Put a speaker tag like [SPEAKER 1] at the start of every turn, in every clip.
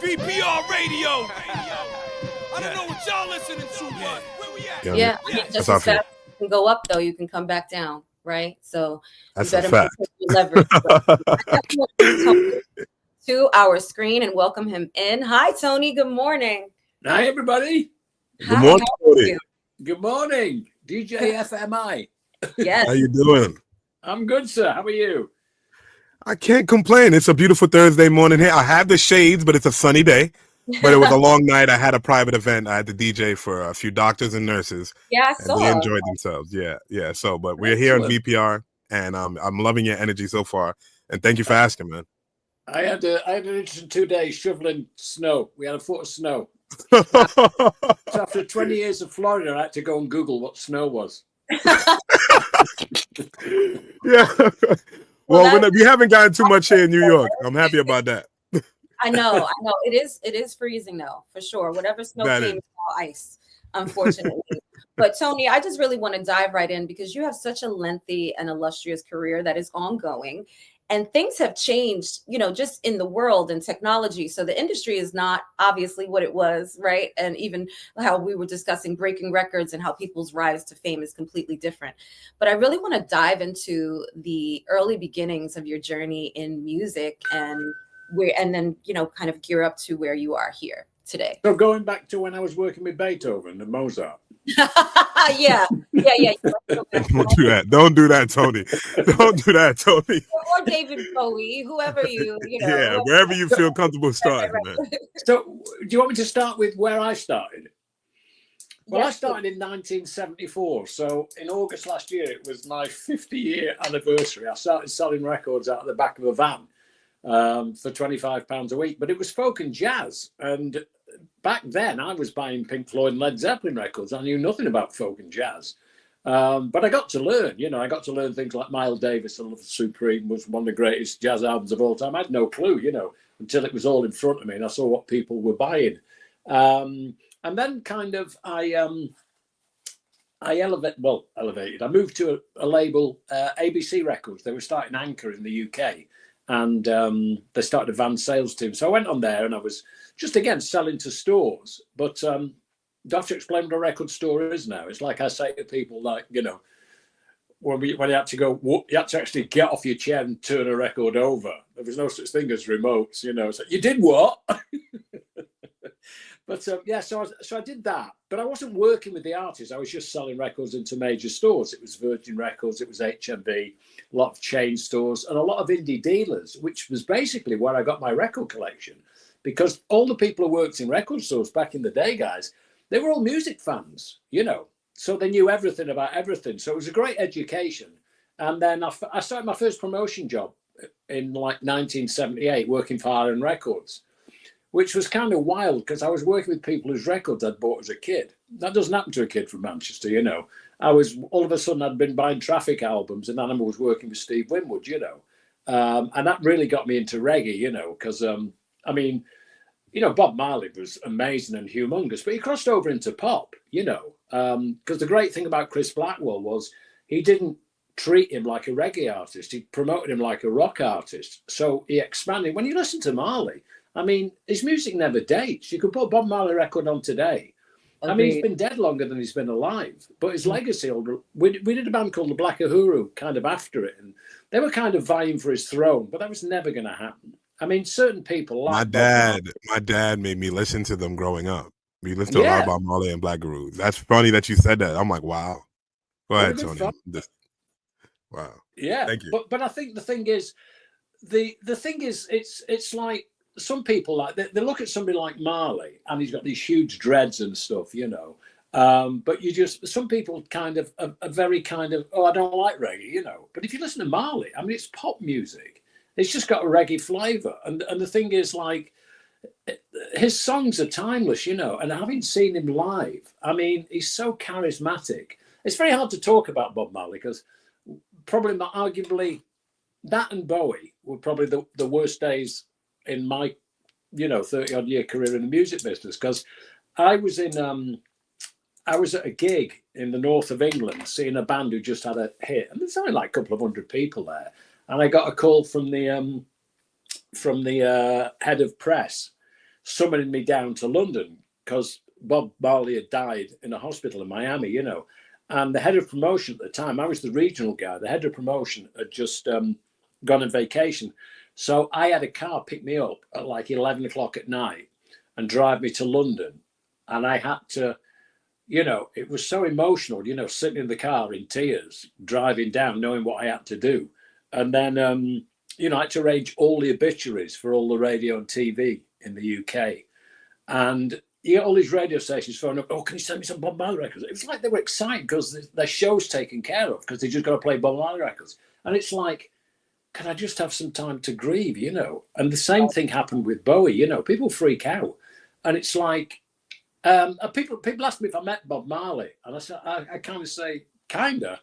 [SPEAKER 1] VPR Radio. I don't know what y'all listening to, but where we at?
[SPEAKER 2] Yeah, I mean, just as fast as you can go up, though, you can come back down, right? So
[SPEAKER 3] that's
[SPEAKER 2] you
[SPEAKER 3] a fact.
[SPEAKER 2] Leverage. To our screen and welcome him in. Hi, Tony. Good morning.
[SPEAKER 4] Hi, everybody.
[SPEAKER 3] Good morning, Tony.
[SPEAKER 4] Good morning, DJ FMI.
[SPEAKER 2] Yes.
[SPEAKER 3] How you doing?
[SPEAKER 4] I'm good, sir. How are you?
[SPEAKER 3] I can't complain. It's a beautiful Thursday morning here. I have the shades, but it's a sunny day. But it was a long night. I had a private event. I had to DJ for a few doctors and nurses.
[SPEAKER 2] Yeah, I saw.
[SPEAKER 3] They enjoyed themselves. Yeah. So, but we're here on VPR, and I'm loving your energy so far. And thank you for asking, man.
[SPEAKER 4] I had an interesting 2 days shoveling snow. We had a foot of snow. So after 20 years of Florida, I had to go and Google what snow was.
[SPEAKER 3] Yeah. Well, we haven't gotten too much here in New York. I'm happy about that.
[SPEAKER 2] I know. It is freezing though, for sure. Whatever snow came is all ice, unfortunately. But Tony, I just really want to dive right in because you have such a lengthy and illustrious career that is ongoing. And things have changed, just in the world and technology. So the industry is not obviously what it was, right? And even how we were discussing breaking records and how people's rise to fame is completely different. But I really want to dive into the early beginnings of your journey in music and then kind of gear up to where you are here today.
[SPEAKER 4] So going back to when I was working with Beethoven and Mozart.
[SPEAKER 2] Yeah.
[SPEAKER 3] Don't do that, Tony. Don't do that, Tony.
[SPEAKER 2] Or David Bowie, whoever you.
[SPEAKER 3] Yeah, wherever you feel comfortable starting, man.
[SPEAKER 4] So do you want me to start with where I started? Well, I started in 1974. So in August last year, it was my 50-year anniversary. I started selling records out of the back of a van for £25 a week. But it was folk and jazz. And back then, I was buying Pink Floyd and Led Zeppelin records. I knew nothing about folk and jazz. But I got to learn, I got to learn things like Miles Davis and Love Supreme was one of the greatest jazz albums of all time. I had no clue, until it was all in front of me and I saw what people were buying. And then kind of I elevated. I moved to a label, ABC Records. They were starting Anchor in the UK. And they started a van sales team. So I went on there and I was just, again, selling to stores. But do I have to explain what a record store is now? It's like I say to people, like, when you had to go, you had to actually get off your chair and turn a record over. There was no such thing as remotes, So you did what? But so I did that. But I wasn't working with the artists. I was just selling records into major stores. It was Virgin Records, it was HMV, a lot of chain stores, and a lot of indie dealers, which was basically where I got my record collection. Because all the people who worked in record stores back in the day, guys, they were all music fans, So they knew everything about everything. So it was a great education. And then I started my first promotion job in like 1978, working for Iron Records, which was kind of wild because I was working with people whose records I'd bought as a kid. That doesn't happen to a kid from Manchester, I was, all of a sudden, I'd been buying Traffic albums and then I was working with Steve Winwood, And that really got me into reggae, because, Bob Marley was amazing and humongous, but he crossed over into pop, because the great thing about Chris Blackwell was he didn't treat him like a reggae artist. He promoted him like a rock artist. So he expanded. When you listen to Marley, his music never dates. You could put a Bob Marley record on today. He's been dead longer than he's been alive, but his legacy, we did a band called the Black Uhuru kind of after it, and they were kind of vying for his throne, but that was never going to happen. Certain people like
[SPEAKER 3] my dad made me listen to them growing up. We listened to a lot about Marley and Black Uhuru. That's funny that you said that. I'm like, wow. Go ahead, Tony. Wow.
[SPEAKER 4] Yeah.
[SPEAKER 3] Thank you.
[SPEAKER 4] But I think the thing is, it's like some people like they look at somebody like Marley and he's got these huge dreads and stuff, but some people kind of are very kind of, I don't like reggae, But if you listen to Marley, it's pop music. It's just got a reggae flavor. And the thing is, like, his songs are timeless, and having seen him live, he's so charismatic. It's very hard to talk about Bob Marley because probably arguably that and Bowie were probably the worst days in my 30-odd year career in the music business, because I was at a gig in the north of England seeing a band who just had a hit, and there's only like a couple of hundred people there, and I got a call from the head of press summoning me down to London because Bob Marley had died in a hospital in Miami, you know. And the head of promotion at the time, I was the regional guy, the head of promotion had just gone on vacation. So I had a car pick me up at like 11 o'clock at night and drive me to London. And I had to, you know, it was so emotional, you know, sitting in the car in tears, driving down, knowing what I had to do. And then, you know, I had to arrange all the obituaries for all the radio and TV in the UK. And you get all these radio stations phone up, oh, can you send me some Bob Marley records? It was like they were excited because their show's taken care of because they just got to play Bob Marley records. And it's like, can I just have some time to grieve, you know? And the same thing happened with Bowie, you know, people freak out. And it's like, people ask me if I met Bob Marley. And I said, I kind of say, kinda.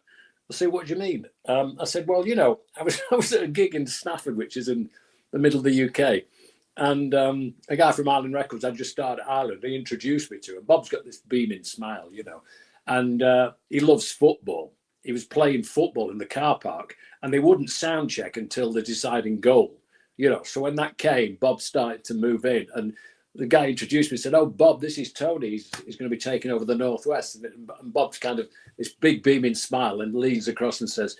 [SPEAKER 4] I say, what do you mean? I said, well, you know, I was at a gig in Stafford, which is in the middle of the UK. And a guy from Island Records, I just started at Ireland, he introduced me to him. Bob's got this beaming smile, you know, and he loves football. He was playing football in the car park and they wouldn't sound check until the deciding goal, you know. So when that came, Bob started to move in and the guy introduced me and said, oh, Bob, this is Tony. He's going to be taking over the Northwest. And Bob's kind of this big beaming smile and leans across and says,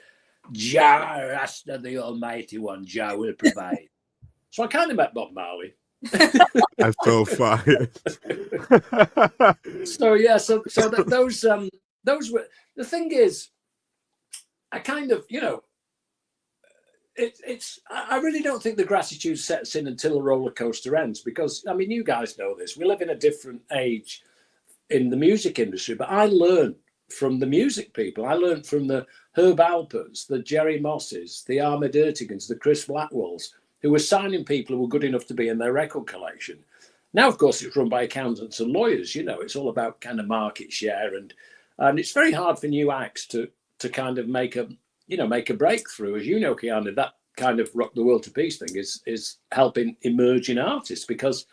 [SPEAKER 4] Jah Rasta, the Almighty One, Jah will provide. So I kind of met Bob Marley.
[SPEAKER 3] That's so fire.
[SPEAKER 4] So yeah, so those were the thing is, I kind of, you know, I really don't think the gratitude sets in until the roller coaster ends because I mean you guys know this. We live in a different age in the music industry, but I learned from the music people. I learned from the Herb Alpers, the Jerry Mosses, the Ahmed Ertigans, the Chris Blackwells, who were signing people who were good enough to be in their record collection. Now, of course, it's run by accountants and lawyers. You know, it's all about kind of market share, and it's very hard for new acts to kind of make a breakthrough. As you know, Kiana, that kind of rock the world to peace thing is helping emerging artists. Because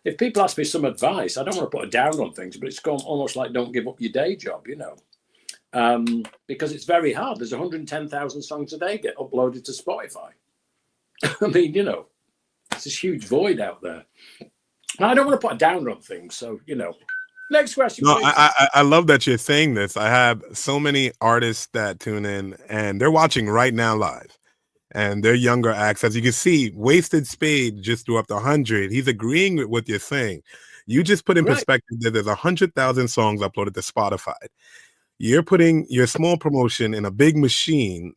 [SPEAKER 4] if people ask me some advice, I don't want to put a down on things, but it's gone almost like don't give up your day job, you know, because it's very hard. There's 110,000 songs a day get uploaded to Spotify. I mean, you know, it's this huge void out there. I don't want to put a down on things, so you know. Next question.
[SPEAKER 3] No, I love that you're saying this. I have so many artists that tune in and they're watching right now live. And they're younger acts. As you can see, Wasted Spade just threw up the 100. He's agreeing with what you're saying. You just put in perspective that there's 100,000 songs uploaded to Spotify. You're putting your small promotion in a big machine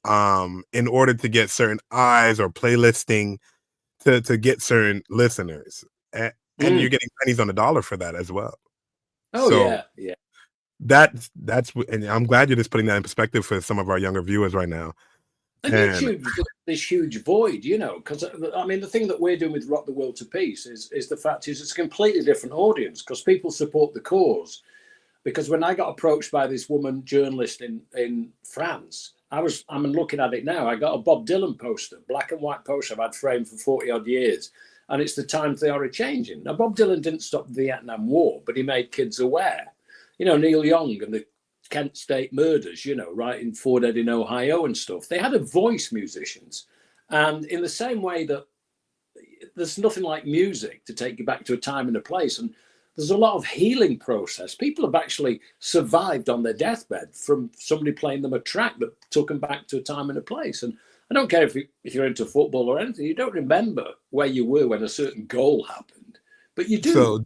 [SPEAKER 3] in order to get certain eyes or playlisting to get certain listeners. And you're getting pennies on the dollar for that as well.
[SPEAKER 4] Oh, so yeah.
[SPEAKER 3] That's and I'm glad you're just putting that in perspective for some of our younger viewers right now.
[SPEAKER 4] And this huge void, you know, because I mean, the thing that we're doing with Rock the World to Peace is the fact is it's a completely different audience because people support the cause. Because when I got approached by this woman journalist in France, I'm looking at it now. I got a Bob Dylan poster, black and white poster I've had framed for 40 odd years. And it's the times they are changing. Now, Bob Dylan didn't stop the Vietnam War, but he made kids aware. You know, Neil Young and the Kent State murders, you know, right in Fort Ed in Ohio and stuff. They had a voice, musicians. And in the same way that there's nothing like music to take you back to a time and a place. And there's a lot of healing process. People have actually survived on their deathbed from somebody playing them a track that took them back to a time and a place. And I don't care if you're into football or anything, you don't remember where you were when a certain goal happened, but you do. So,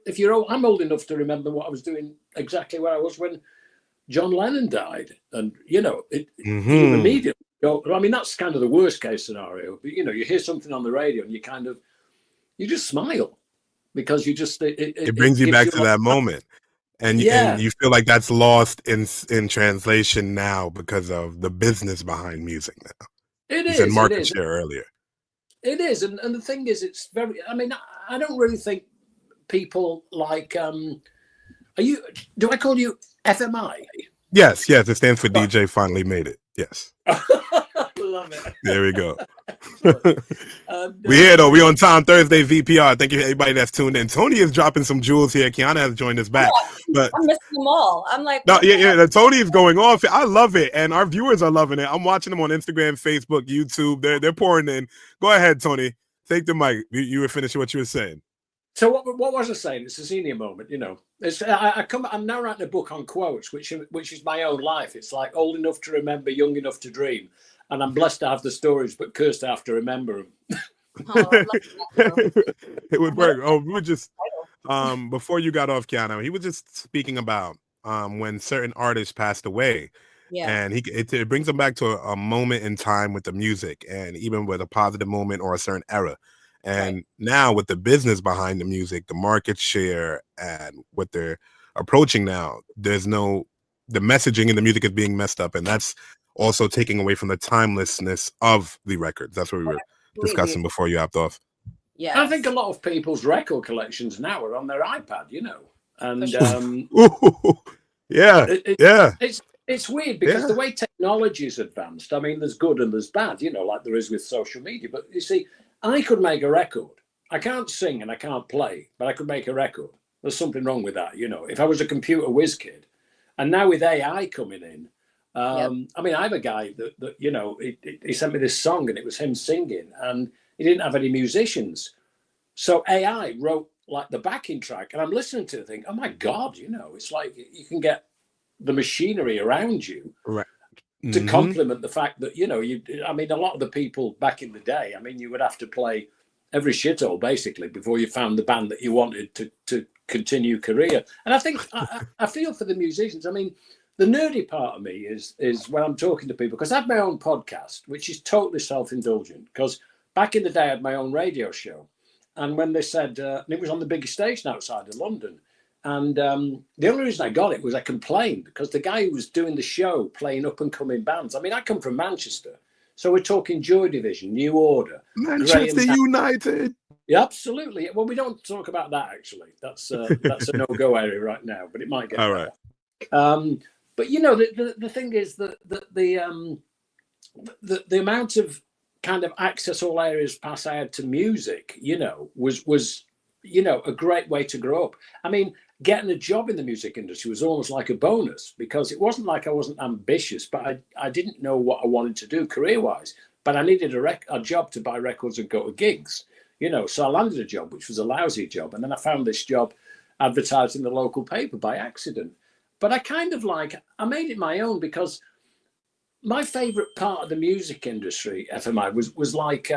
[SPEAKER 4] if I'm old enough to remember what I was doing exactly where I was when John Lennon died, and you know, you immediately go. I mean, that's kind of the worst case scenario. But you know, you hear something on the radio and you just smile because you just
[SPEAKER 3] it brings you back to that moment. And you feel like that's lost in translation now because of the business behind music now.
[SPEAKER 4] It is.
[SPEAKER 3] You said market share earlier.
[SPEAKER 4] It is. And the thing is, it's very, I mean, I don't really think people like, do I call you FMI?
[SPEAKER 3] Yes. It stands for DJ Finally Made It. Yes.
[SPEAKER 4] Love it.
[SPEAKER 3] There we go. We here though. We on time Thursday VPR. Thank you to everybody that's tuned in. Tony is dropping some jewels here. Kiana has joined us back. But
[SPEAKER 2] I'm missing them all. I'm like,
[SPEAKER 3] no, Tony is going off. I love it, and our viewers are loving it. I'm watching them on Instagram, Facebook, YouTube. They're pouring in. Go ahead, Tony. take the mic. You were finishing what you were saying.
[SPEAKER 4] So what was I saying? It's a senior moment, you know. I'm now writing a book on quotes, which is my own life. It's like old enough to remember, young enough to dream, and I'm blessed to have the stories, but cursed to have to remember them.
[SPEAKER 3] It would work. Oh, we were just before you got off, Keanu, he was just speaking about when certain artists passed away.
[SPEAKER 2] Yeah.
[SPEAKER 3] And it brings them back to a moment in time with the music, and even with a positive moment or a certain era. And now with the business behind the music, the market share, and what they're approaching now, the messaging in the music is being messed up, and that's also taking away from the timelessness of the records. That's what we were discussing before you hopped off.
[SPEAKER 2] Yeah,
[SPEAKER 4] I think a lot of people's record collections now are on their iPad, you know, and It's weird because the way technology is advanced, I mean, there's good and there's bad, you know, like there is with social media. But you see, I could make a record. I can't sing and I can't play, but I could make a record. There's something wrong with that, you know. If I was a computer whiz kid, and now with AI coming in, I mean, I have a guy that you know, he sent me this song and it was him singing, and he didn't have any musicians. So AI wrote like the backing track, and I'm listening to it, thinking, oh my God, you know, it's like you can get the machinery around you to complement the fact that, you know, I mean, a lot of the people back in the day, I mean, you would have to play every shithole basically before you found the band that you wanted to continue your career. And I think I feel for the musicians. I mean, the nerdy part of me is when I'm talking to people, because I have my own podcast, which is totally self-indulgent, because back in the day I had my own radio show, and when they said and it was on the biggest station outside of London. And the only reason I got it was I complained because the guy who was doing the show playing up and coming bands. I mean, I come from Manchester, so we're talking Joy Division, New Order,
[SPEAKER 3] Manchester United.
[SPEAKER 4] Yeah, absolutely. Well, we don't talk about that actually. That's a no-go area right now, but it might get better. Right. But you know, the thing is that the amount of kind of access all areas pass I had to music, you know, was you know, a great way to grow up. I mean, getting a job in the music industry was almost like a bonus, because it wasn't like I wasn't ambitious, but I didn't know what I wanted to do career-wise. But I needed a job to buy records and go to gigs, you know. So I landed a job, which was a lousy job. And then I found this job advertised in the local paper by accident. But I kind of I made it my own, because my favorite part of the music industry, FMI, was like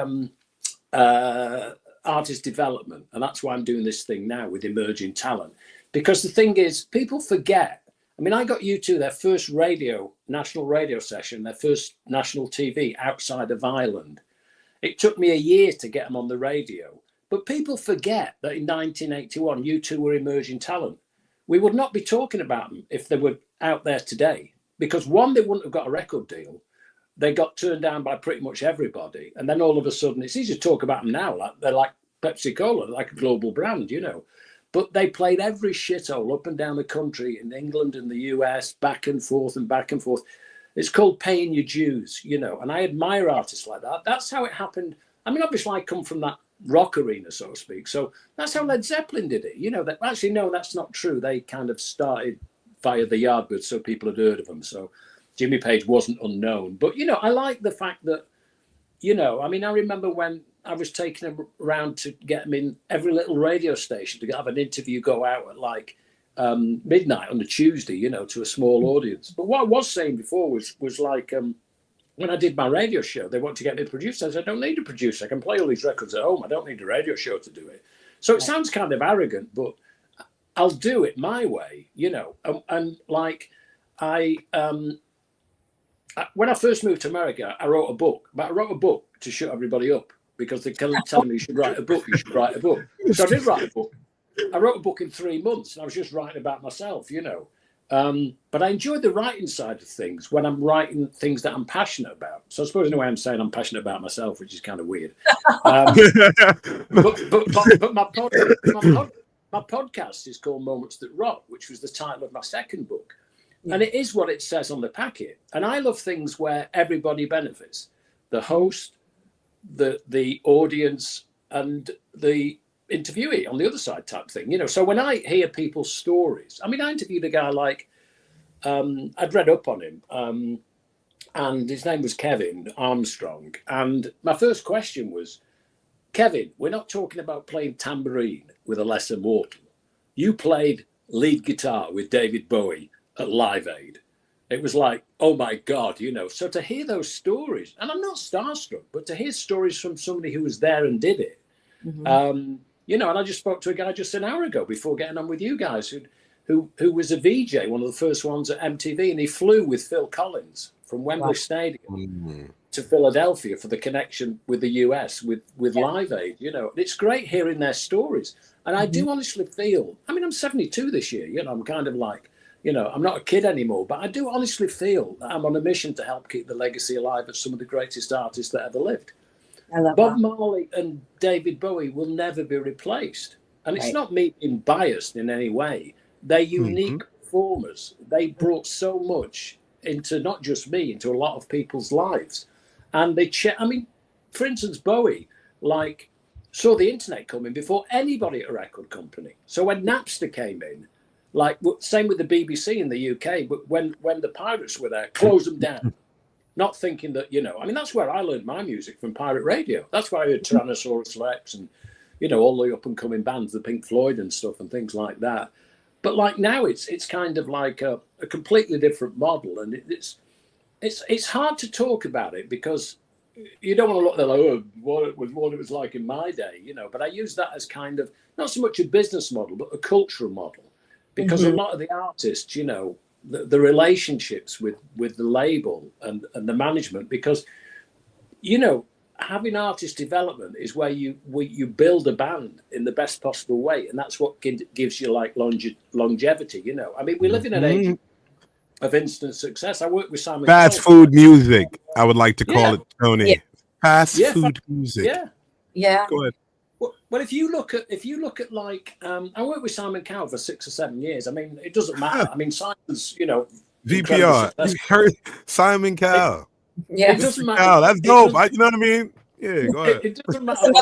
[SPEAKER 4] artist development. And that's why I'm doing this thing now with emerging talent. Because the thing is, people forget. I mean, I got U2 their first national radio session, their first national TV outside of Ireland. It took me a year to get them on the radio. But people forget that in 1981, U2 were emerging talent. We would not be talking about them if they were out there today. Because one, they wouldn't have got a record deal. They got turned down by pretty much everybody. And then all of a sudden, it's easy to talk about them now. Like they're like Pepsi Cola, like a global brand, you know. But they played every shithole up and down the country, in England and the US, back and forth and back and forth. It's called paying your dues, you know. And I admire artists like that. That's how it happened. I mean, obviously, I come from that rock arena, so to speak. So that's how Led Zeppelin did it. You know, actually, no, that's not true. They kind of started via the Yardbirds, so people had heard of them. So Jimmy Page wasn't unknown. But, you know, I like the fact that, you know, I mean, I remember when I was taking them around to get them in every little radio station to have an interview go out at like midnight on a Tuesday, you know, to a small audience. But what I was saying before was like when I did my radio show, they want to get me a producer. I said, I don't need a producer. I can play all these records at home. I don't need a radio show to do it. So it sounds kind of arrogant, but I'll do it my way, you know. And like when I first moved to America, I wrote a book. But I wrote a book to shut everybody up, because they kept telling me you should write a book, you should write a book. So I did write a book. I wrote a book in 3 months, and I was just writing about myself, you know. But I enjoy the writing side of things when I'm writing things that I'm passionate about. So I suppose in a way I'm saying I'm passionate about myself, which is kind of weird. But my podcast is called Moments That Rock, which was the title of my second book. And it is what it says on the packet. And I love things where everybody benefits. The host, the audience, and the interviewee on the other side type thing, you know. So when I hear people's stories, I mean, I interviewed a guy like, I'd read up on him, and his name was Kevin Armstrong. And my first question was, Kevin, we're not talking about playing tambourine with a lesser mortal. You played lead guitar with David Bowie at Live Aid. It was like, oh my God, you know. So to hear those stories, and I'm not starstruck, but to hear stories from somebody who was there and did it, you know, and I just spoke to a guy just an hour ago before getting on with you guys who was a VJ, one of the first ones at MTV, and he flew with Phil Collins from Wembley Stadium to Philadelphia for the connection with the US with Live Aid. You know, it's great hearing their stories. And I do honestly feel, I mean, I'm 72 this year, you know, I'm kind of like, you know, I'm not a kid anymore, but I do honestly feel that I'm on a mission to help keep the legacy alive of some of the greatest artists that ever lived.
[SPEAKER 2] I love
[SPEAKER 4] Bob
[SPEAKER 2] that.
[SPEAKER 4] Marley and David Bowie will never be replaced. And it's not me being biased in any way. They're unique performers. They brought so much into not just me, into a lot of people's lives. And I mean, for instance, Bowie, like, saw the internet coming before anybody at a record company. So when Napster came in, like, same with the BBC in the UK, but when the pirates were there, close them down. Not thinking that, you know, I mean, that's where I learned my music, from pirate radio. That's where I heard Tyrannosaurus Rex and, you know, all the up and coming bands, the Pink Floyd and stuff and things like that. But like now it's kind of like a completely different model. And it's hard to talk about it because you don't want to look there like, oh, what it was like in my day, you know. But I use that as kind of not so much a business model, but a cultural model. Because a lot of the artists, you know, the relationships with the label and the management, because, you know, having artist development is where you build a band in the best possible way. And that's what gives you like longevity, you know. I mean, we live in an age of instant success. I work with Simon
[SPEAKER 3] Fast
[SPEAKER 4] Cowell.
[SPEAKER 3] food music, I would like to call it, Tony. Fast food music.
[SPEAKER 2] Yeah.
[SPEAKER 3] Go ahead.
[SPEAKER 4] Well, if you look at like, I worked with Simon Cowell for 6 or 7 years. I mean, it doesn't matter. I mean, Simon's, you know,
[SPEAKER 3] VPR. You heard Simon Cowell.
[SPEAKER 2] Yeah.
[SPEAKER 4] It doesn't matter.
[SPEAKER 3] Cowell, that's dope. You know what I mean? Yeah, go ahead.
[SPEAKER 4] It doesn't matter.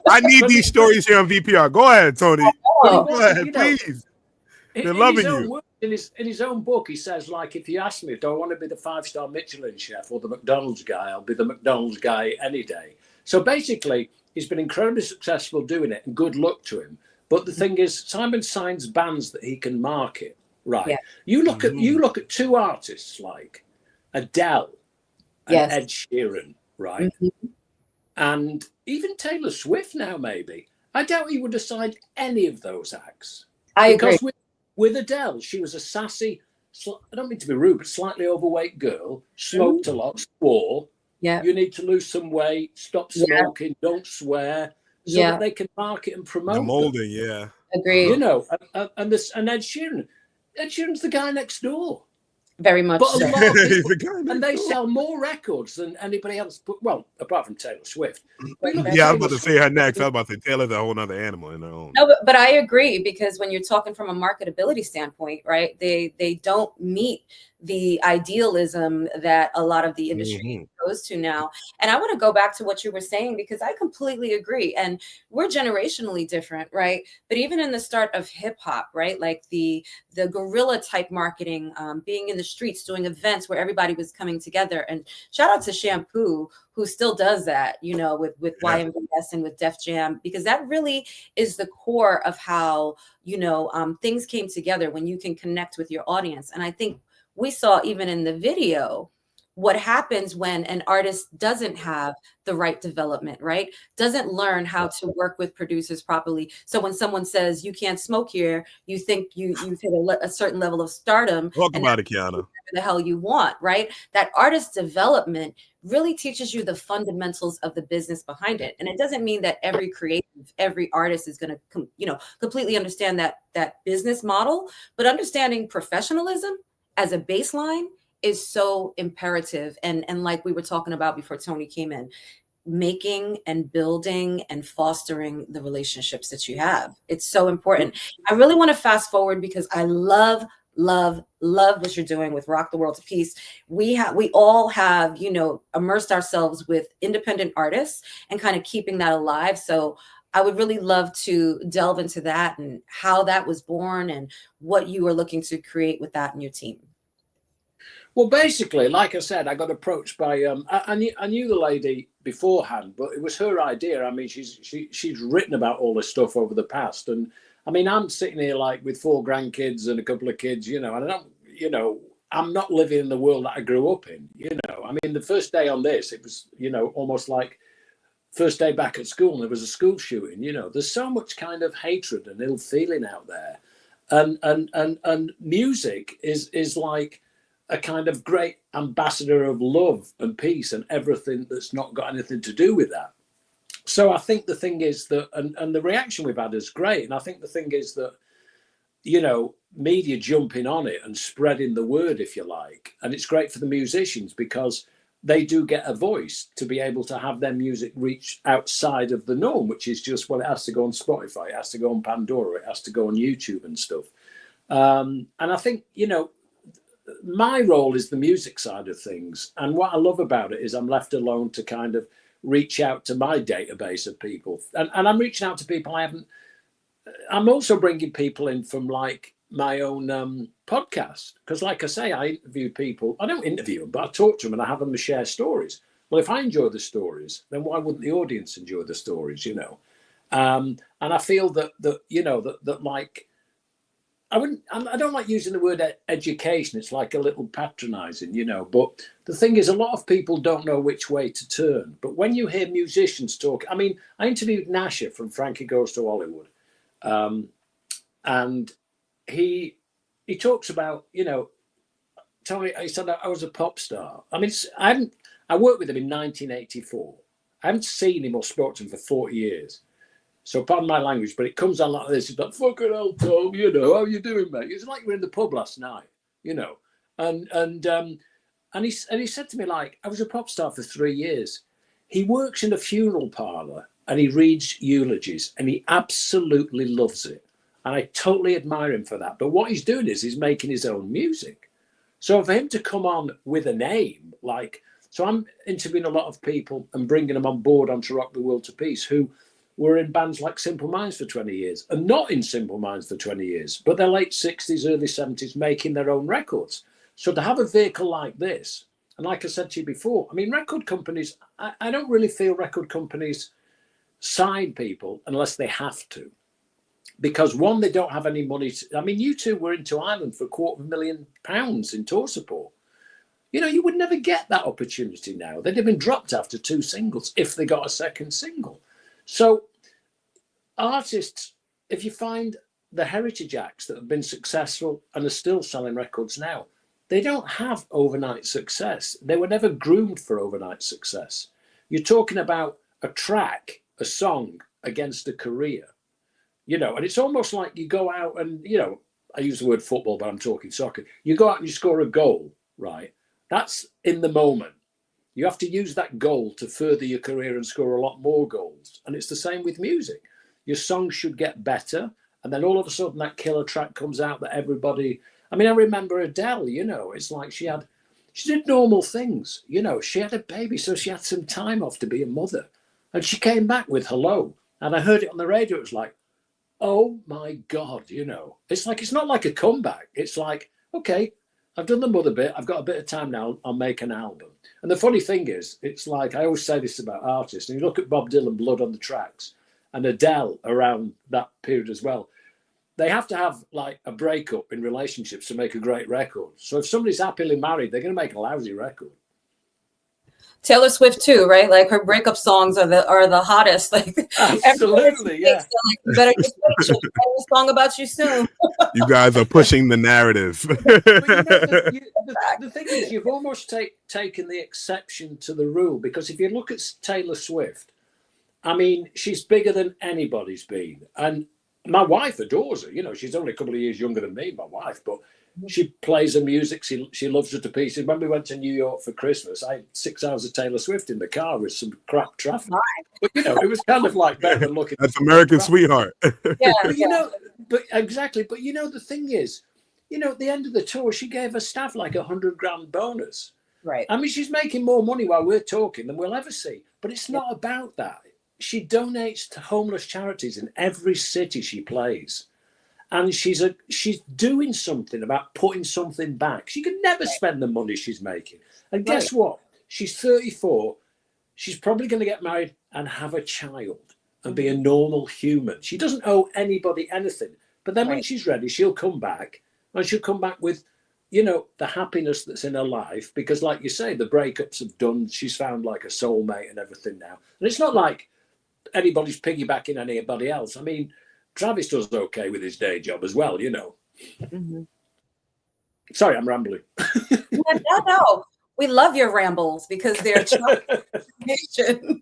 [SPEAKER 3] I need these stories here on VPR. Go ahead, Tony. Go ahead,
[SPEAKER 4] you know,
[SPEAKER 3] please. They're loving you.
[SPEAKER 4] In his own book, he says, like, if you ask me, do I want to be the 5-star Michelin chef or the McDonald's guy, I'll be the McDonald's guy any day. So basically, he's been incredibly successful doing it, and good luck to him. But the thing is, Simon signs bands that he can market, right? Yeah. You look at two artists like Adele and Ed Sheeran, right? And even Taylor Swift now, maybe. I doubt he would have signed any of those acts.
[SPEAKER 2] I agree.
[SPEAKER 4] Because with Adele, she was a sassy, I don't mean to be rude, but slightly overweight girl, smoked a lot, swore.
[SPEAKER 2] Yeah.
[SPEAKER 4] You need to lose some weight, stop smoking, don't swear, so that they can market and promote.
[SPEAKER 3] The molding,
[SPEAKER 2] Agreed.
[SPEAKER 4] You know, and Ed Sheeran. Ed Sheeran's the guy next door.
[SPEAKER 2] Very much
[SPEAKER 4] but
[SPEAKER 2] so.
[SPEAKER 4] A lot of people, and they sell more records than anybody else. But, well, apart from Taylor Swift.
[SPEAKER 3] Yeah, I was about to say her next. I was about to say Taylor's a whole other animal in her own.
[SPEAKER 2] No, but I agree, because when you're talking from a marketability standpoint, right, they don't meet the idealism that a lot of the industry goes to now. And I want to go back to what you were saying, because I completely agree. And we're generationally different, right? But even in the start of hip hop, right, like the guerrilla type marketing, being in the streets, doing events where everybody was coming together. And shout out to Shampoo, who still does that, you know, with YMBS and with Def Jam, because that really is the core of how, you know, things came together when you can connect with your audience. And I think we saw even in the video what happens when an artist doesn't have the right development, right? Doesn't learn how to work with producers properly. So when someone says you can't smoke here, you think you've hit a certain level of stardom.
[SPEAKER 3] Talk about it, Kiana.
[SPEAKER 2] The hell you want, right? That artist development really teaches you the fundamentals of the business behind it. And it doesn't mean that every creative, every artist is going to, you know, completely understand that business model, but understanding professionalism as a baseline is so imperative. And like we were talking about before Tony came in, making and building and fostering the relationships that you have. It's so important. I really want to fast forward, because I love what you're doing with Rock the World to Peace. We all have, you know, immersed ourselves with independent artists and kind of keeping that alive. So I would really love to delve into that and how that was born and what you are looking to create with that in your team.
[SPEAKER 4] Well, basically, like I said, I got approached by I knew the lady beforehand, but it was her idea. I mean, she's written about all this stuff over the past, and I mean, I'm sitting here like with 4 grandkids and a couple of kids, and I don't, I'm not living in the world that I grew up in. I mean, the first day on this, it was, almost like first day back at school, and there was a school shooting. There's so much kind of hatred and ill feeling out there, and music is like a kind of great ambassador of love and peace and everything that's not got anything to do with that. So I think the thing is that, and the reaction we've had is great. And I think the thing is that, media jumping on it and spreading the word, if you like. And it's great for the musicians because they do get a voice to be able to have their music reach outside of the norm, which is just, well, it has to go on Spotify, it has to go on Pandora, it has to go on YouTube and stuff. And I think, my role is the music side of things. And what I love about it is I'm left alone to kind of reach out to my database of people. And I'm reaching out to people I'm also bringing people in from like my own podcast. Because like I say, I interview people. I don't interview them, but I talk to them and I have them to share stories. Well, if I enjoy the stories, then why wouldn't the audience enjoy the stories, And I feel that like, I don't like using the word education. It's like a little patronizing, but the thing is, a lot of people don't know which way to turn. But when you hear musicians talk, I mean, I interviewed Nasher from Frankie Goes to Hollywood. And he talks about, Tony, he said, I was a pop star. I mean, I worked with him in 1984. I haven't seen him or spoken to him for 40 years. So pardon my language, but it comes on like this. It's like, fucking hell, Tom, how you doing, mate? It's like we were in the pub last night, And he said to me, like, I was a pop star for 3 years. He works in a funeral parlor and he reads eulogies and he absolutely loves it. And I totally admire him for that. But what he's doing is he's making his own music. So for him to come on with a name, so I'm interviewing a lot of people and bringing them on board onto Rock the World to Peace who were in bands like Simple Minds for 20 years and not in Simple Minds for 20 years, but they're late 60s, early 70s making their own records. So to have a vehicle like this, and like I said to you before, I mean, record companies, I don't really feel record companies sign people unless they have to. Because one, they don't have any money. I mean, you two were into Ireland for £250,000 in tour support. You would never get that opportunity now. They'd have been dropped after 2 singles if they got a second single. So artists, if you find the heritage acts that have been successful and are still selling records now, they don't have overnight success. They were never groomed for overnight success. You're talking about a track, a song against a career, and it's almost like you go out and, I use the word football, but I'm talking soccer. You go out and you score a goal, right? That's in the moment. You have to use that goal to further your career and score a lot more goals. And it's the same with music. Your song should get better. And then all of a sudden that killer track comes out that everybody, I mean, I remember Adele, it's like she did normal things. She had a baby, so she had some time off to be a mother. And she came back with Hello. And I heard it on the radio. It was like, oh my God, it's like, it's not like a comeback. It's like, okay, I've done the mother bit. I've got a bit of time now. I'll make an album. And the funny thing is, it's like, I always say this about artists, and you look at Bob Dylan, Blood on the Tracks, and Adele around that period as well. They have to have like a breakup in relationships to make a great record. So if somebody's happily married, they're going to make a lousy record.
[SPEAKER 2] Taylor Swift too, right? Like her breakup songs are the hottest. Like
[SPEAKER 4] absolutely, yeah.
[SPEAKER 2] Like, you better just wait. She'll write a song about you soon.
[SPEAKER 3] You guys are pushing the narrative.
[SPEAKER 4] But the thing is, you've almost taken the exception to the rule, because if you look at Taylor Swift, I mean, she's bigger than anybody's been, and my wife adores her. She's only a couple of years younger than me, my wife, but she plays her music. She loves her to pieces. When we went to New York for Christmas, I had 6 hours of Taylor Swift in the car with some crap traffic. But it was kind of like better than looking.
[SPEAKER 3] That's American Sweetheart.
[SPEAKER 2] Yeah,
[SPEAKER 4] but exactly. But the thing is, at the end of the tour, she gave her staff like $100,000 bonus.
[SPEAKER 2] Right.
[SPEAKER 4] I mean, she's making more money while we're talking than we'll ever see. But it's not about that. She donates to homeless charities in every city she plays. and she's doing something about putting something back. She could never spend the money she's making. And guess what? She's 34. She's probably going to get married and have a child and be a normal human. She doesn't owe anybody anything. But then when she's ready, she'll come back, and she'll come back with, you know, the happiness that's in her life. Because like you say, the breakups have done, she's found like a soulmate and everything now. And it's not like anybody's piggybacking on anybody else. I mean, Travis does okay with his day job as well, you know. Sorry, I'm rambling.
[SPEAKER 2] No. We love your rambles because they're information.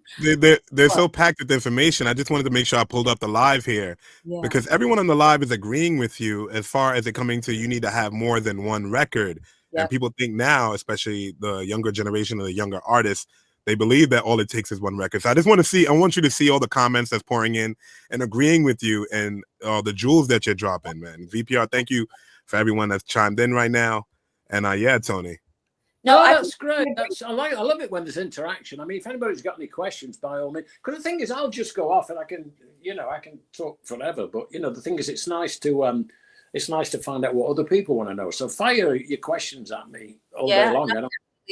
[SPEAKER 3] They're so packed with information. I just wanted to make sure I pulled up the live here because everyone on the live is agreeing with you as far as it coming to you need to have more than one record. And people think now, especially the younger generation or the younger artists, they believe that all it takes is one record. So I want you to see all the comments that's pouring in and agreeing with you and the jewels that you're dropping, man. VPR, thank you for everyone that's chimed in right now. And yeah, Tony.
[SPEAKER 4] No, that's great. I love it when there's interaction. I mean, if anybody's got any questions, by all means. Because the thing is, I'll just go off and I can talk forever. But you know, the thing is, it's nice to find out what other people want to know. So fire your questions at me all day long.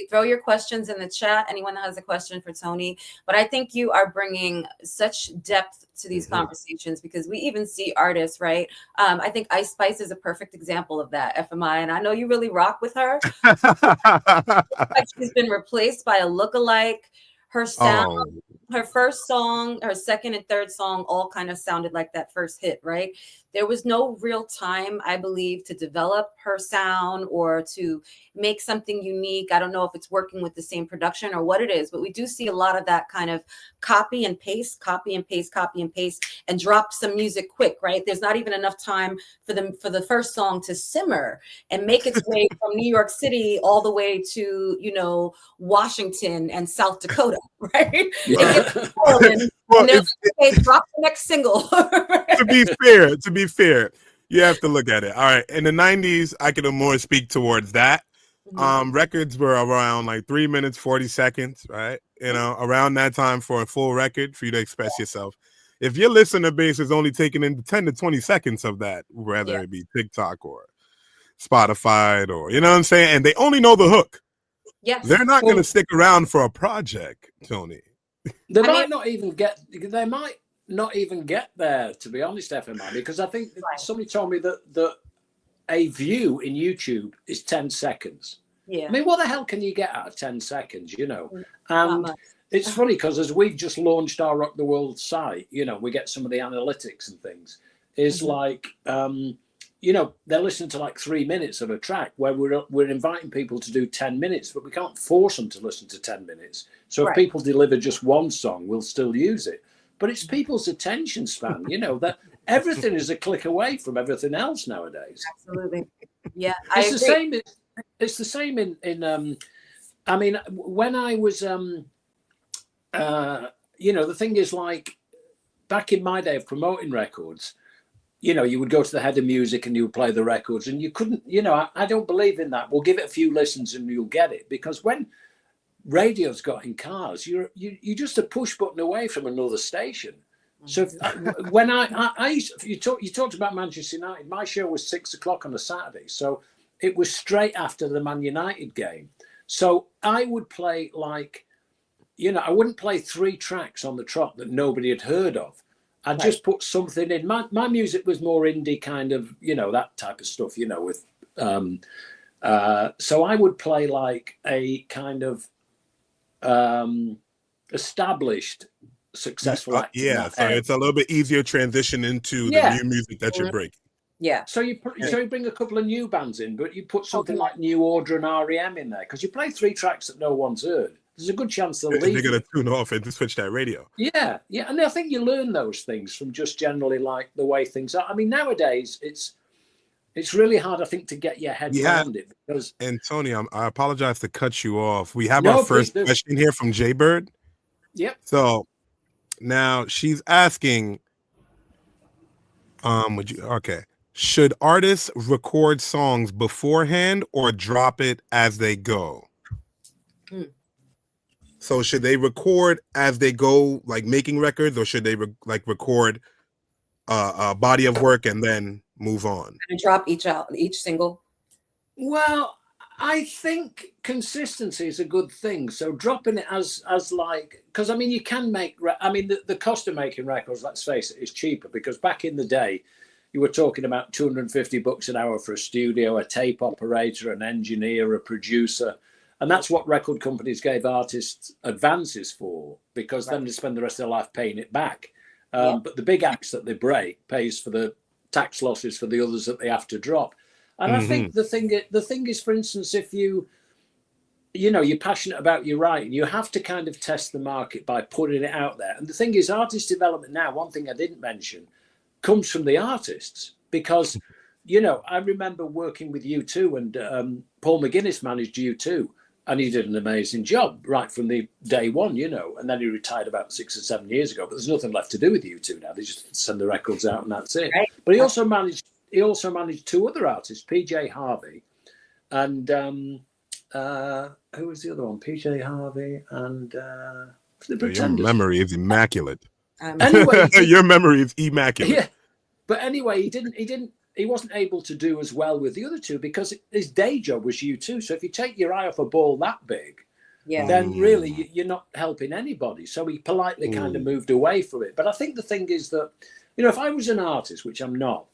[SPEAKER 2] Throw your questions in the chat. Anyone that has a question for Tony. But I think you are bringing such depth to these conversations because we even see artists, right? I think Ice Spice is a perfect example of that, FMI. And I know you really rock with her. She's been replaced by a lookalike. Her sound, her first song, her second and third song all kind of sounded like that first hit, right? There was no real time, I believe, to develop her sound or to make something unique. I don't know if it's working with the same production or what it is, but we do see a lot of that kind of copy and paste, and drop some music quick, right? There's not even enough time for the first song to simmer and make its way from New York City all the way to, you know, Washington and South Dakota, right? Drop the next single.
[SPEAKER 3] To be fair, you have to look at it. All right. In the 90s, I could more speak towards that. Records were around like 3 minutes, 40 seconds, right? You know, around that time for a full record for you to express yourself. If your listener base is only taking in 10 to 20 seconds of that, whether it be TikTok or Spotify or, you know what I'm saying? And they only know the hook.
[SPEAKER 2] Yes.
[SPEAKER 3] They're not going to stick around for a project, Tony.
[SPEAKER 4] They might not even get there, to be honest, FMI, because I think somebody told me that a view in YouTube is 10 seconds. Yeah. I mean, what the hell can you get out of 10 seconds, you know? And it's funny because as we've just launched our Rock the World site, you know, we get some of the analytics and things. Is like, you know, they're listening to like 3 minutes of a track where we're inviting people to do 10 minutes, but we can't force them to listen to 10 minutes. So if people deliver just one song, we'll still use it. But it's people's attention span, you know, that everything is a click away from everything else nowadays.
[SPEAKER 2] Absolutely. Yeah.
[SPEAKER 4] It's the same in I mean, when I was, you know, the thing is like back in my day of promoting records, you know, you would go to the head of music and you would play the records and you couldn't, you know, I don't believe in that. We'll give it a few listens and you'll get it. Because when radio's got in cars, you just a push button away from another station. So when I used to, you talked about Manchester United, my show was 6 o'clock on a Saturday. So it was straight after the Man United game. So I would play like, you know, I wouldn't play 3 tracks on the trot that nobody had heard of. I'd just put something in. My music was more indie kind of, you know, that type of stuff, you know, with, so I would play like a kind of established, successful act.
[SPEAKER 3] Yeah, so it's a little bit easier transition into the new music that you're breaking.
[SPEAKER 2] Yeah.
[SPEAKER 4] So you bring a couple of new bands in, but you put something like New Order and REM in there because you play 3 tracks that no one's heard. There's a good chance they'll leave.
[SPEAKER 3] They're going to tune off and switch that radio.
[SPEAKER 4] Yeah, yeah. And I think you learn those things from just generally like the way things are. I mean, nowadays, it's really hard, I think, to get your head around it. Because...
[SPEAKER 3] And Tony, I apologize to cut you off. We have our first question here from Jaybird.
[SPEAKER 4] Yep.
[SPEAKER 3] So now she's asking, should artists record songs beforehand or drop it as they go? So should they record as they go, like making records, or should they record a body of work and then move on?
[SPEAKER 2] And drop each single?
[SPEAKER 4] Well, I think consistency is a good thing. So dropping it as like, because I mean, you can make, I mean, the cost of making records, let's face it, is cheaper, because back in the day, you were talking about $250 an hour for a studio, a tape operator, an engineer, a producer. And that's what record companies gave artists advances for, because then they spend the rest of their life paying it back. But the big acts that they break pays for the tax losses for the others that they have to drop. And I think the thing is, for instance, if you're passionate about your writing, you have to kind of test the market by putting it out there. And the thing is, artist development now, one thing I didn't mention, comes from the artists, because, I remember working with U2, and Paul McGuinness managed U2, and he did an amazing job right from the day one, and then he retired about 6 or 7 years ago, but there's nothing left to do with U2 now. They just send the records out and that's it. Right. But he also managed two other artists, PJ Harvey and who was the other one? PJ Harvey and the Pretenders.
[SPEAKER 3] Your memory is immaculate.
[SPEAKER 4] Anyway,
[SPEAKER 3] your memory is immaculate.
[SPEAKER 4] Yeah, but anyway, he wasn't able to do as well with the other two because his day job was U2. So if you take your eye off a ball that big, then really you're not helping anybody. So he politely kind of moved away from it. But I think the thing is that, if I was an artist, which I'm not,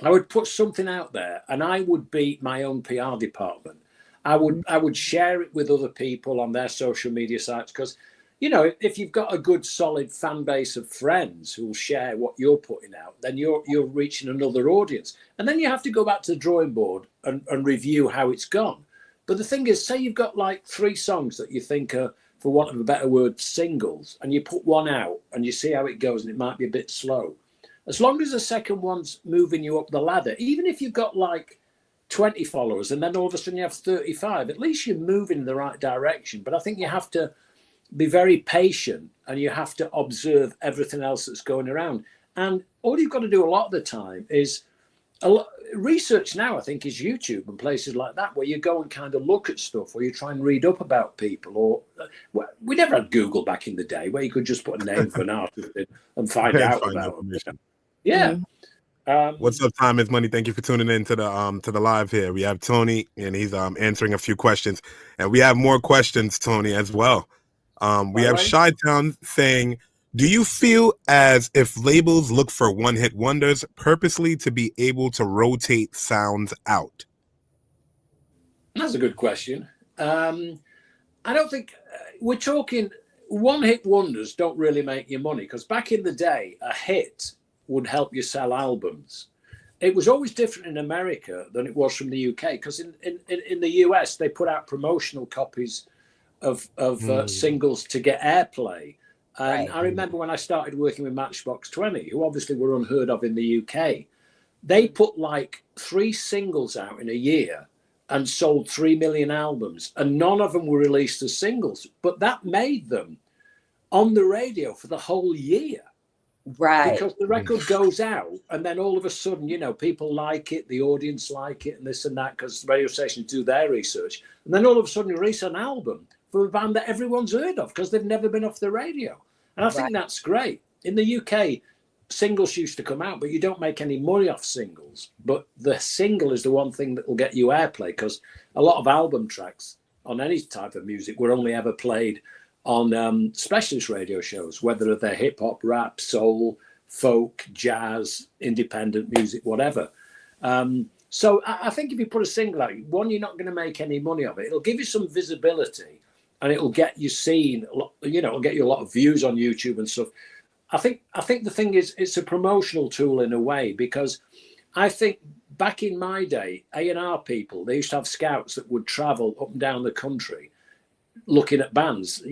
[SPEAKER 4] I would put something out there and I would be my own PR department. I would share it with other people on their social media sites, because if you've got a good solid fan base of friends who will share what you're putting out, then you're reaching another audience. And then you have to go back to the drawing board and review how it's gone. But the thing is, say you've got like 3 songs that you think are, for want of a better word, singles, and you put one out and you see how it goes, and it might be a bit slow. As long as the second one's moving you up the ladder, even if you've got like 20 followers and then all of a sudden you have 35, at least you're moving in the right direction. But I think you have to be very patient, and you have to observe everything else that's going around. And all you've got to do a lot of the time is research now, I think, is YouTube and places like that, where you go and kind of look at stuff, or you try and read up about people. Or we never had Google back in the day, where you could just put a name for an artist and find out about them. Yeah.
[SPEAKER 3] What's up, Time is Money? Thank you for tuning in to the live here. We have Tony, and he's answering a few questions, and we have more questions, Tony, as well. We have Chi-Town saying, do you feel as if labels look for one-hit wonders purposely to be able to rotate sounds out?
[SPEAKER 4] That's a good question. I don't think we're talking one-hit wonders don't really make you money, because back in the day, a hit would help you sell albums. It was always different in America than it was from the UK, because in the US, they put out promotional copies of singles to get airplay. And I remember when I started working with Matchbox 20, who obviously were unheard of in the UK, they put like 3 singles out in a year and sold 3 million albums, and none of them were released as singles. But that made them on the radio for the whole year. Right. Because the record goes out, and then all of a sudden, people like it, the audience like it, and this and that, because radio stations do their research. And then all of a sudden you release an album from a band that everyone's heard of because they've never been off the radio. And I think that's great. In the UK, singles used to come out, but you don't make any money off singles. But the single is the one thing that will get you airplay, because a lot of album tracks on any type of music were only ever played on specialist radio shows, whether they're hip hop, rap, soul, folk, jazz, independent music, whatever. So I think if you put a single out, one, you're not going to make any money of it. It'll give you some visibility, and it'll get you seen. It'll get you a lot of views on YouTube and stuff. I think the thing is, it's a promotional tool in a way, because I think back in my day, A&R people, they used to have scouts that would travel up and down the country looking at bands.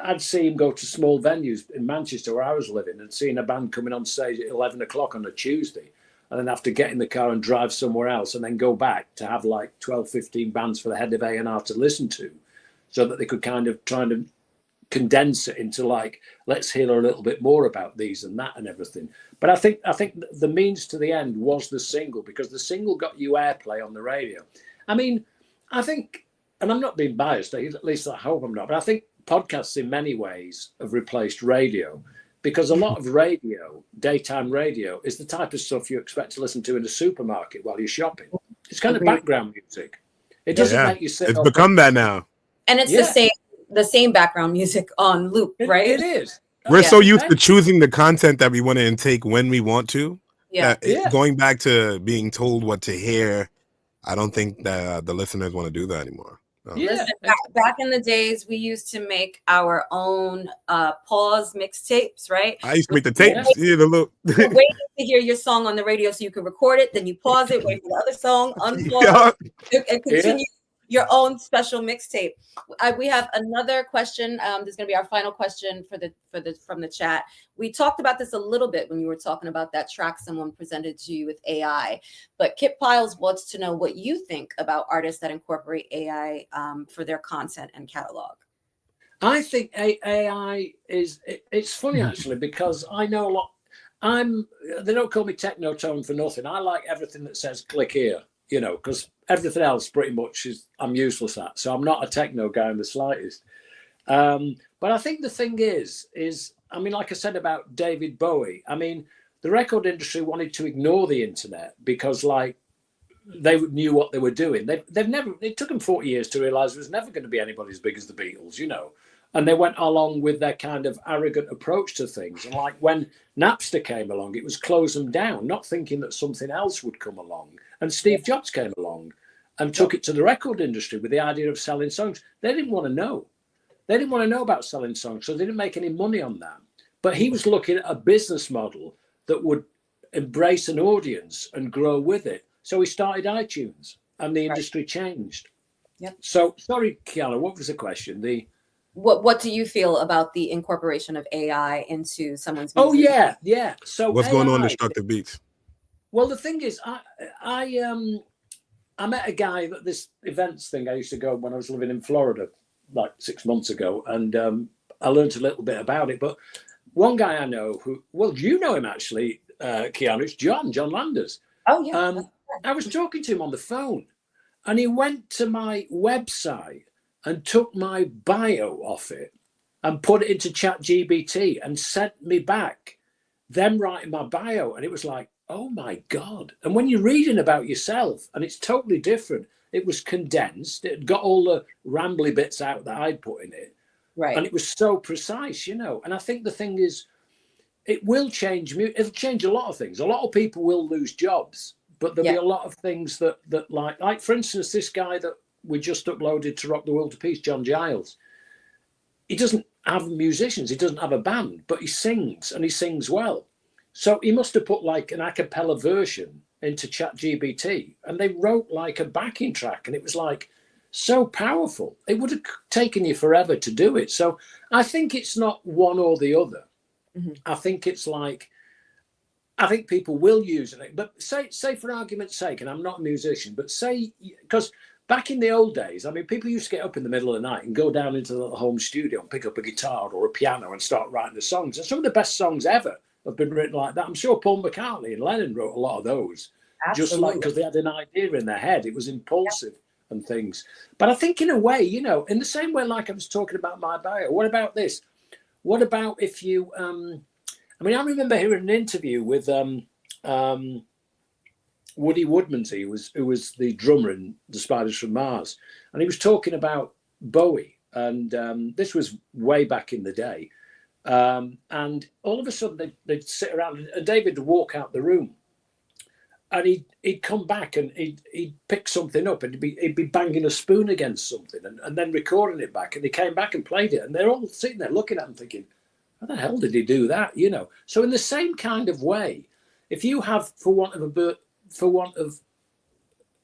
[SPEAKER 4] I'd see him go to small venues in Manchester where I was living and seeing a band coming on stage at 11 o'clock on a Tuesday, and then have to get in the car and drive somewhere else and then go back to have like 12, 15 bands for the head of A&R to listen to, so that they could kind of try to condense it into like, let's hear a little bit more about these and that and everything. But I think the means to the end was the single, because the single got you airplay on the radio. I mean, I think, and I'm not being biased, at least I hope I'm not, but I think podcasts in many ways have replaced radio. because a lot of radio, daytime radio, is the type of stuff you expect to listen to in a supermarket while you're shopping. It's kind of background music. It doesn't make you sit.
[SPEAKER 3] It's become that now,
[SPEAKER 2] and it's the same background music on loop, right?
[SPEAKER 4] It is.
[SPEAKER 3] We're so used to choosing the content that we want to intake when we want to. Going back to being told what to hear, I don't think that the listeners want to do that anymore. No.
[SPEAKER 2] Listen, back in the days, we used to make our own pause mixtapes, right?
[SPEAKER 3] I used to make the tapes. You're
[SPEAKER 2] waiting to hear your song on the radio so you can record it. Then you pause it, wait for the other song, unpause, and continue your own special mixtape. We have another question. This is going to be our final question from the chat. We talked about this a little bit when you were talking about that track someone presented to you with AI. But Kip Piles wants to know what you think about artists that incorporate AI for their content and catalog.
[SPEAKER 4] I think AI it's funny actually, because I know a lot. They don't call me Technotone for nothing. I like everything that says click here, because everything else pretty much I'm useless at. So I'm not a techno guy in the slightest. But I think the thing is, I mean, like I said about David Bowie, I mean, the record industry wanted to ignore the internet because they knew what they were doing. It took them 40 years to realize there was never going to be anybody as big as the Beatles, and they went along with their kind of arrogant approach to things. And like when Napster came along, it was close them down, not thinking that something else would come along. And Steve Jobs came along and took it to the record industry with the idea of selling songs. They didn't want to know. They didn't want to know about selling songs, so they didn't make any money on that. But he was looking at a business model that would embrace an audience and grow with it. So he started iTunes, and the industry changed.
[SPEAKER 2] Yep.
[SPEAKER 4] So, sorry, Kiana, what was the question?
[SPEAKER 2] What do you feel about the incorporation of AI into someone's music?
[SPEAKER 4] Oh, yeah. So
[SPEAKER 3] what's going on in Destructive Beats?
[SPEAKER 4] Well, the thing is, I met a guy at this events thing I used to go when I was living in Florida like 6 months ago, and I learned a little bit about it. But one guy I know you know him actually, Keanu, it's John Landers.
[SPEAKER 2] Oh, yeah.
[SPEAKER 4] I was talking to him on the phone, and he went to my website and took my bio off it and put it into ChatGPT and sent me back them writing my bio. And it was like, oh my God. And when you're reading about yourself, and it's totally different, it was condensed. It got all the rambly bits out that I'd put in it.
[SPEAKER 2] Right.
[SPEAKER 4] And it was so precise, And I think the thing is, it will change. It'll change a lot of things. A lot of people will lose jobs, but there'll be a lot of things that like, for instance, this guy that we just uploaded to Rock the World to Peace, John Giles. He doesn't have musicians. He doesn't have a band, but he sings, and he sings well. So he must have put like an a cappella version into ChatGPT, and they wrote like a backing track, and it was like so powerful. It would have taken you forever to do it. So I think it's not one or the other. Mm-hmm. I think it's like, I think people will use it, but say for argument's sake, and I'm not a musician, but say, because back in the old days, I mean, people used to get up in the middle of the night and go down into the home studio and pick up a guitar or a piano and start writing the songs. And some of the best songs ever have been written like that. I'm sure Paul McCartney and Lennon wrote a lot of those. Absolutely. Just like because they had an idea in their head. It was impulsive and things. But I think in a way, in the same way like I was talking about my bio, what about this? What about if you, I remember hearing an interview with Woody Woodmansey, who was the drummer in The Spiders from Mars. And he was talking about Bowie. And this was way back in the day. And all of a sudden they'd sit around and David would walk out the room. And he'd come back and he'd pick something up and he'd be banging a spoon against something and then recording it back. And he came back and played it. And they're all sitting there looking at him thinking, how the hell did he do that? So in the same kind of way, if you have, for want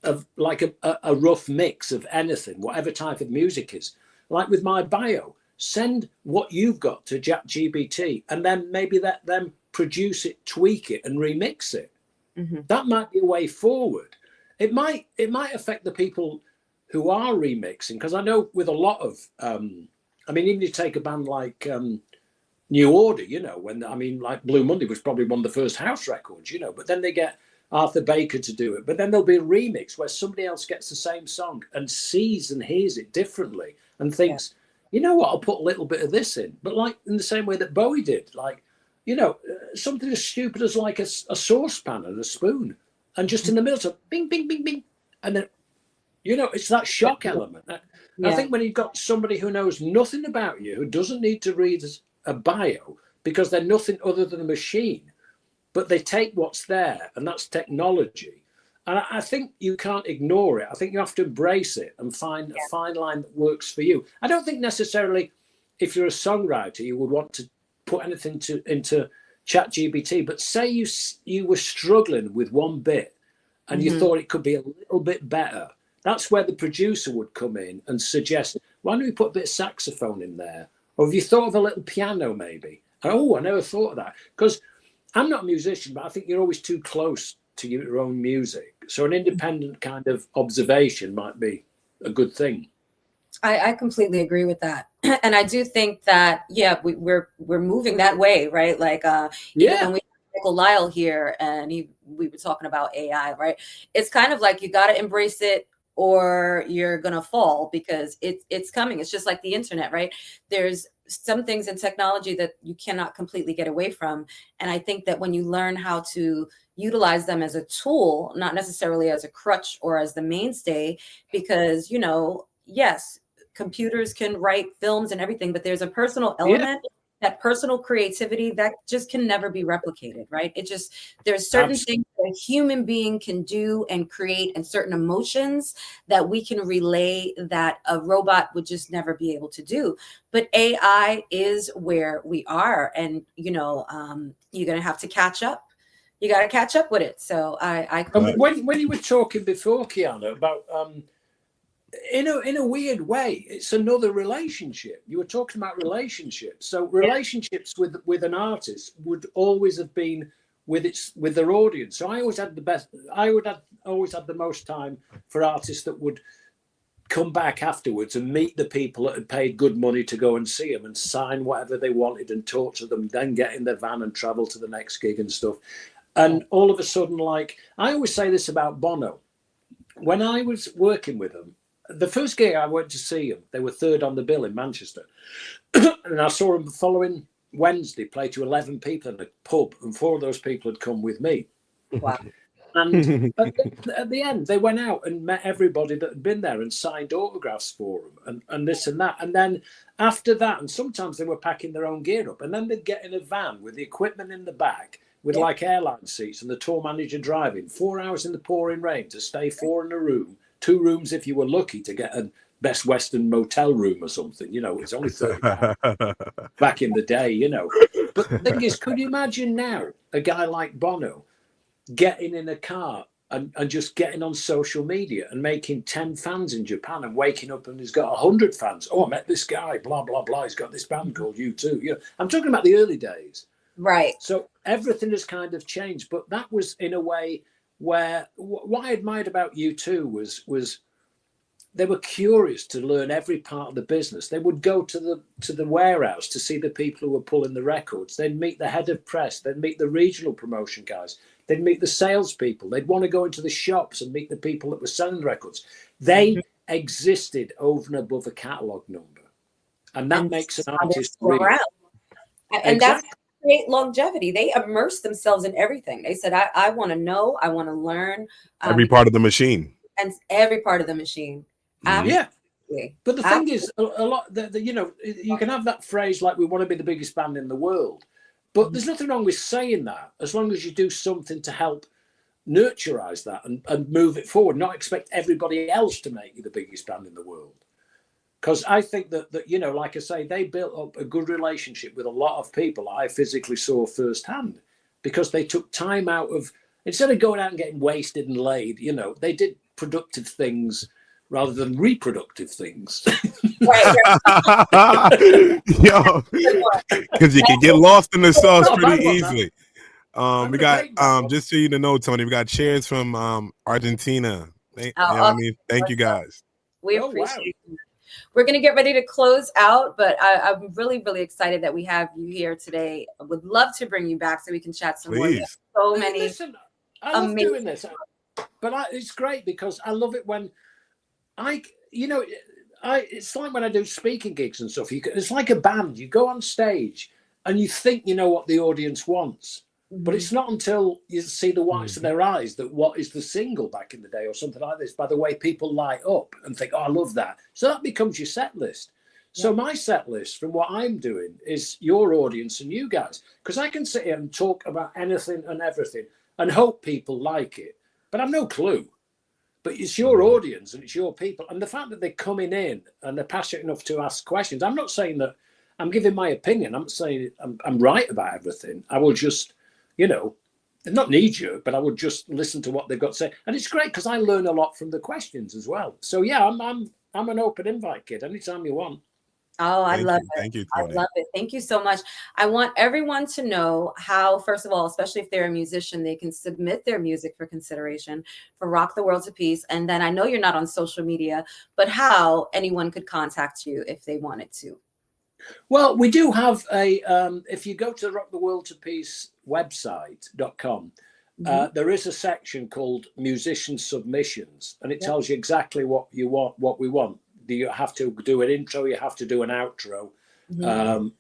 [SPEAKER 4] of like a rough mix of anything, whatever type of music is, like with my bio, send what you've got to ChatGPT and then maybe let them produce it, tweak it and remix it. Mm-hmm. That might be a way forward. It might affect the people who are remixing, because I know with a lot of, even you take a band like New Order, like Blue Monday was probably one of the first house records, but then they get Arthur Baker to do it. But then there'll be a remix where somebody else gets the same song and sees and hears it differently and thinks, you know what, I'll put a little bit of this in. But like in the same way that Bowie did, like, you know, something as stupid as like a saucepan and a spoon, and just in the middle, so bing, bing, bing, bing, and then, you know, it's that shock element. I think when you've got somebody who knows nothing about you, who doesn't need to read a bio because they're nothing other than a machine, but they take what's there, and that's technology. And I think you can't ignore it. I think you have to embrace it and find a fine line that works for you. I don't think necessarily if you're a songwriter, you would want to put anything into ChatGPT, but say you were struggling with one bit and you thought it could be a little bit better. That's where the producer would come in and suggest, why don't we put a bit of saxophone in there? Or have you thought of a little piano maybe? Oh, I never thought of that. Because I'm not a musician, but I think you're always too close to your own music. So an independent kind of observation might be a good thing.
[SPEAKER 2] I completely agree with that. And I do think that, we're moving that way, right? Like, even when we had Michael Lyle here and we were talking about AI, right? It's kind of like you got to embrace it or you're going to fall, because it's coming. It's just like the internet, right? There's some things in technology that you cannot completely get away from. And I think that when you learn how to utilize them as a tool, not necessarily as a crutch or as the mainstay, because, you know, yes, computers can write films and everything, but there's a personal element, that personal creativity that just can never be replicated, right? There's certain things that a human being can do and create, and certain emotions that we can relay that a robot would just never be able to do. But AI is where we are, and, you know, you're going to have to catch up. You got to catch up with it. So
[SPEAKER 4] when you were talking before, Kiana, about in a weird way, it's another relationship. You were talking about relationships. So relationships with an artist would always have been with their audience. So I always had always had the most time for artists that would come back afterwards and meet the people that had paid good money to go and see them and sign whatever they wanted and talk to them, then get in their van and travel to the next gig and stuff. And all of a sudden, like, I always say this about Bono. When I was working with them, the first gig I went to see them, they were third on the bill in Manchester. And I saw them the following Wednesday play to 11 people in a pub, and 4 of those people had come with me.
[SPEAKER 2] Wow.
[SPEAKER 4] And at the end, they went out and met everybody that had been there and signed autographs for them and this and that. And then after that, and sometimes they were packing their own gear up, and then they'd get in a van with the equipment in the back, with like airline seats and the tour manager driving 4 hours in the pouring rain to stay 4 in a room, 2 rooms if you were lucky to get a Best Western motel room or something. You know, it's only £30 back in the day, you know. But the thing is, could you imagine now a guy like Bono getting in a car and just getting on social media and making 10 fans in Japan and waking up and he's got 100 fans? Oh, I met this guy, blah, blah, blah. He's got this band called U2. You know, I'm talking about the early days.
[SPEAKER 2] Right.
[SPEAKER 4] So everything has kind of changed, but that was in a way where what I admired about U2 was they were curious to learn every part of the business. They would go to the warehouse to see the people who were pulling the records. They'd meet the head of press. They'd meet the regional promotion guys. They'd meet the salespeople. They'd want to go into the shops and meet the people that were selling records. They existed over and above a catalogue number, and that makes an artist really.
[SPEAKER 2] And that's create longevity. They immerse themselves in everything. They said, I want to know, I want to learn.
[SPEAKER 3] Every part of the machine.
[SPEAKER 2] And every part of the machine.
[SPEAKER 4] Yeah. But the thing is, a lot, you know, you can have that phrase like, we want to be the biggest band in the world. But there's nothing wrong with saying that, as long as you do something to help nurturize that and move it forward, not expect everybody else to make you the biggest band in the world. Because I think that, you know, like I say, they built up a good relationship with a lot of people I physically saw firsthand, because they took time out of, instead of going out and getting wasted and laid, you know, they did productive things rather than reproductive things.
[SPEAKER 2] Right.
[SPEAKER 3] Yo, because you can get lost in the sauce pretty easily. We got, just so you know, Tony, we got cheers from Argentina. Thank you guys.
[SPEAKER 2] We appreciate it. We're going to get ready to close out, but I'm really, really excited that we have you here today. I would love to bring you back so we can chat some more. So many.
[SPEAKER 4] Listen, I love doing this, but it's great because I love it when it's like when I do speaking gigs and stuff. It's like a band. You go on stage and you think you know what the audience wants. But it's not until you see the whites of their eyes that what is the single back in the day or something like this, by the way people light up and think, oh, I love that. So that becomes your set list. So my set list from what I'm doing is your audience and you guys, because I can sit here and talk about anything and everything and hope people like it. But I've no clue. But it's your audience and it's your people. And the fact that they're coming in and they're passionate enough to ask questions, I'm not saying that I'm giving my opinion. I'm not saying I'm right about everything. I will just, not need you, but I would just listen to what they've got to say. And it's great because I learn a lot from the questions as well. So yeah, I'm an open invite kid. Anytime you want.
[SPEAKER 2] Oh, I love it.
[SPEAKER 3] Thank you, Tony.
[SPEAKER 2] I love it. Thank you so much. I want everyone to know how, first of all, especially if they're a musician, they can submit their music for consideration for Rock the World to Peace. And then I know you're not on social media, but how anyone could contact you if they wanted to.
[SPEAKER 4] Well, we do have if you go to the Rock the World to Peace website.com, there is a section called musician submissions, and it tells you exactly what you want, what we want. Do you have to do an intro? You have to do an outro,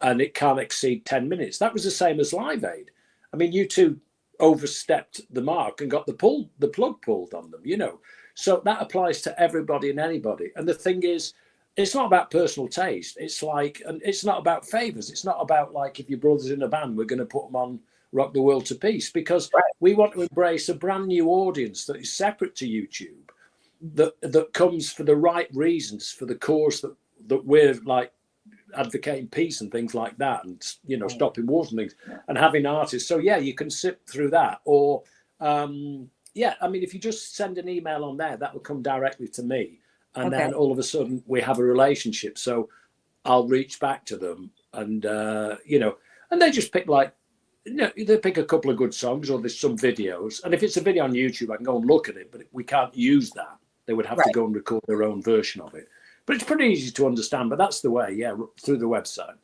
[SPEAKER 4] and it can't exceed 10 minutes. That was the same as Live Aid. I mean, you two overstepped the mark and got the plug pulled on them, So that applies to everybody and anybody. And the thing is, it's not about personal taste. It's like, and it's not about favors. It's not about like, if your brother's in a band, we're going to put them on Rock the World to Peace, because we want to embrace a brand new audience that is separate to YouTube, that comes for the right reasons, for the cause that we're like advocating peace and things like that, and stopping wars and things, and having artists. So yeah, you can sit through that, or I mean, if you just send an email on there, that will come directly to me. And then all of a sudden we have a relationship. So I'll reach back to them and, and they just pick they pick a couple of good songs, or there's some videos. And if it's a video on YouTube, I can go and look at it, but we can't use that. They would have to go and record their own version of it. But it's pretty easy to understand. But that's the way, through the website.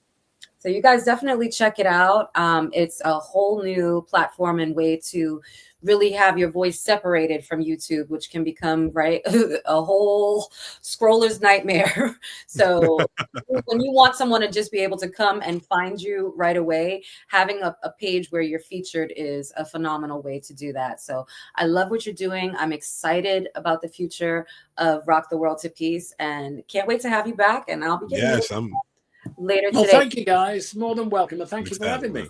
[SPEAKER 2] So you guys definitely check it out. It's a whole new platform and way to really have your voice separated from YouTube, which can become a whole scroller's nightmare. So when you want someone to just be able to come and find you right away, having a page where you're featured is a phenomenal way to do that. So I love what you're doing. I'm excited about the future of Rock the World to Peace, and can't wait to have you back. And I'll be getting later today.
[SPEAKER 4] Well, thank you guys. More than welcome. And thank you for having me.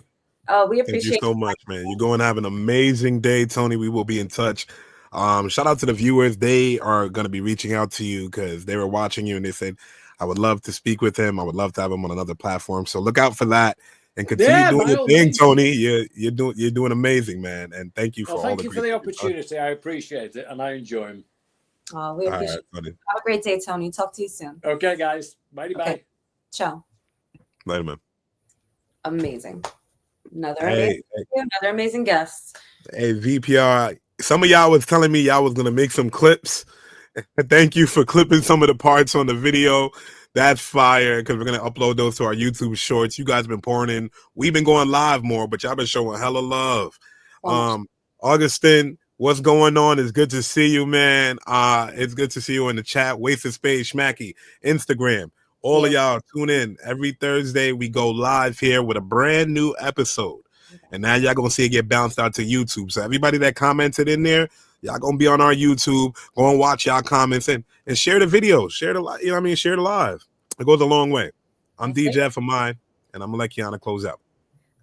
[SPEAKER 2] Oh, we appreciate
[SPEAKER 3] Thank you so much, man. You're going to have an amazing day, Tony. We will be in touch. Shout out to the viewers. They are going to be reaching out to you because they were watching you and they said, I would love to speak with him. I would love to have him on another platform. So look out for that and continue doing your thing, Tony. You're doing amazing, man. And thank you for all the
[SPEAKER 4] Thank you for the opportunity. I appreciate it and I enjoy him.
[SPEAKER 2] Oh, we appreciate it. Have a great day, Tony. Talk to you soon.
[SPEAKER 4] Okay, guys. Bye.
[SPEAKER 2] Ciao.
[SPEAKER 3] Later, man.
[SPEAKER 2] Amazing. Another amazing guest.
[SPEAKER 3] Hey, VPR. Some of y'all was telling me y'all was going to make some clips. Thank you for clipping some of the parts on the video. That's fire, because we're going to upload those to our YouTube shorts. You guys have been pouring in. We've been going live more, but y'all been showing hella love. Augustin, what's going on? It's good to see you, man. It's good to see you in the chat. Wasted Space, Schmacky, Instagram. All of y'all tune in. Every Thursday, we go live here with a brand new episode. And now y'all going to see it get bounced out to YouTube. So everybody that commented in there, y'all going to be on our YouTube. Go and watch y'all comments and share the video. Share the, share the live. It goes a long way. I'm DJ for mine, and I'm going to let Kiana close out.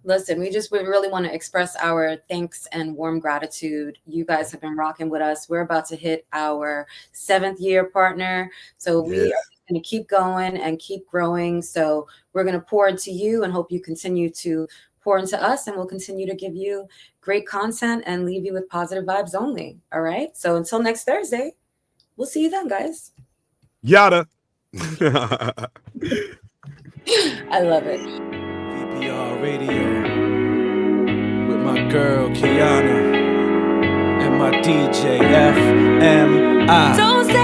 [SPEAKER 2] Listen, we really want to express our thanks and warm gratitude. You guys have been rocking with us. We're about to hit our 7th year partner. So we are going to keep going and keep growing. So we're going to pour into you and hope you continue to pour into us, and we'll continue to give you great content and leave you with positive vibes only. All right. So until next Thursday, we'll see you then, guys.
[SPEAKER 3] Yada.
[SPEAKER 2] I love it.
[SPEAKER 1] VPR Radio with my girl Kiana and my DJ FMI.
[SPEAKER 5] Don't say